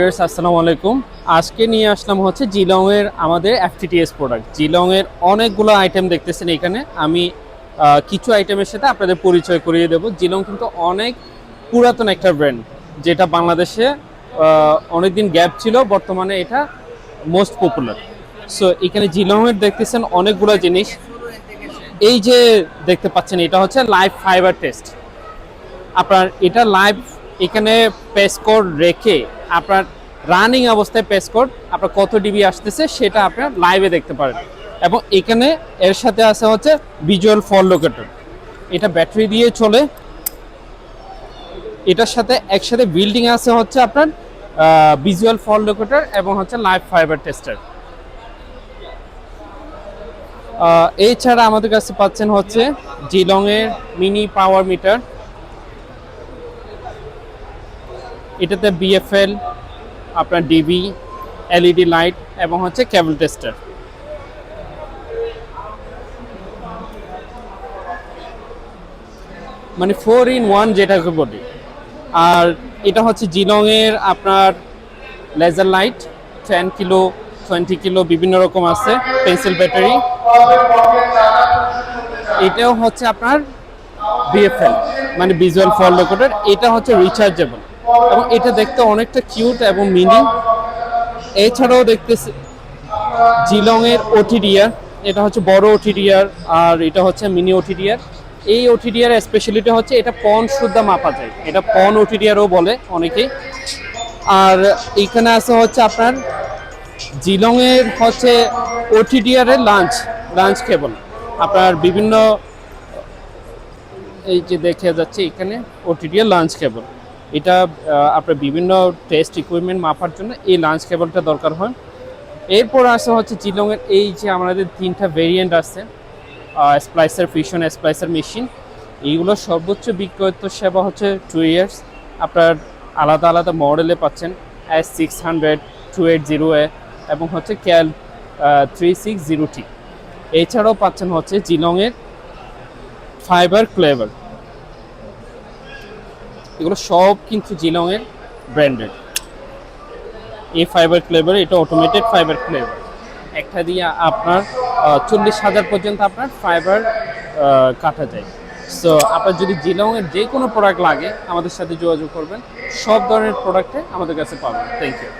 আসসালামু আলাইকুম। আজকে নিয়ে আসলাম হচ্ছে জিলং এর আমাদের এফটিটিএস প্রোডাক্ট। জিলং এর অনেকগুলো আইটেম দেখতেছেন এখানে। আমি কিছু আইটেমের সাথে আপনাদের পরিচয় করিয়ে দেব। জিলং কিন্তু অনেক পুরাতন একটা ব্র্যান্ড, যেটা বাংলাদেশে অনেকদিন গ্যাপ ছিল, বর্তমানে এটা মোস্ট পপুলার। সো এখানে জিলং এর দেখতেছেন অনেকগুলো জিনিস। এই যে দেখতে পাচ্ছেন, এটা হচ্ছে লাইভ ফাইবার টেস্ট। আপনার এটা লাইভ এখানে পেস কোড রেখে আপনার রানিং অবস্থায় পেস কোড আপনার কত ডিবি আসতেছে সেটা আপনার লাইভে দেখতে পারেন। এবং এখানে এর সাথে আছে হচ্ছে ভিজুয়াল ফল লোকেটর। এটা ব্যাটারি দিয়ে চলে। এটার সাথে একসাথে বিল্ডিং আছে হচ্ছে আপনার ভিজুয়াল ফল লোকেটর এবং হচ্ছে লাইভ ফাইবার টেস্টার। এছাড়া আমাদের কাছে পাচ্ছেন হচ্ছে জিলং এর মিনি পাওয়ার মিটার। এটাতে বিএফএল, আপনার ডিবি, এলইডি লাইট এবং হচ্ছে কেবল টেস্টার। মানে 4-in-1 যেটাকে বলি। আর এটা হচ্ছে জিলং এর আপনার লেজার লাইট 10 কিলো, 20 কিলো বিভিন্ন রকম আছে। পেন্সিল ব্যাটারি, এটাও হচ্ছে আপনার বিএফএল মানে ভিজুয়াল ফল লোকেটর। এটা হচ্ছে রিচার্জেবল এবং এটা দেখতে অনেকটা কিউট এবং মিনি। এছাড়াও দেখতেছি জিলং এর ওটিডিআর। এটা হচ্ছে বড় ওটিডিআর আর এটা হচ্ছে মিনি ওটিডিআর। এই ওটিডিআর স্পেশালিটি হচ্ছে এটা পন সুদ্ধা মাপা যায়, এটা পন ওটিডিআরও বলে অনেকেই। আর এখানে আছে হচ্ছে আপনার জিলং এর হচ্ছে ওটিডিআর এর লাঞ্চ কেবল। আপনার বিভিন্ন এই যে দেখা যাচ্ছে এখানে ওটিডিআর লাঞ্চ কেবল। এটা আপনার বিভিন্ন টেস্ট ইকুইপমেন্ট মাপার জন্য এই লাঞ্চ কেবলটা দরকার হয়। এরপর আসে হচ্ছে জিলং এর এই যে আমাদের 3টা ভেরিয়েন্ট আছে, স্প্লাইসার, ফিউশন স্প্লাইসার মেশিন। এইগুলো সর্বোচ্চ বিক্রয়িত সেবা হচ্ছে 2 ইয়ার্স। আপনার আলাদা আলাদা মডেলে পাচ্ছেন S600, 280A এবং হচ্ছে ক্যাল 360T। এছাড়াও পাচ্ছেন হচ্ছে জিলং এর ফাইবার ক্লেভার। এগুলো সব কিন্তু জিলং এর ব্র্যান্ডেড। এই ফাইবার ক্লেভার, এটা অটোমেটেড ফাইবার ক্লেভার। একটা দিয়ে আপনার 40,000 পর্যন্ত আপনার ফাইবার কাটা যায়। সো আপনার যদি জিলং এর যে কোনো প্রোডাক্ট লাগে আমাদের সাথে যোগাযোগ করবেন। সব ধরনের প্রোডাক্টে আমাদের কাছে পাবেন। Thank you.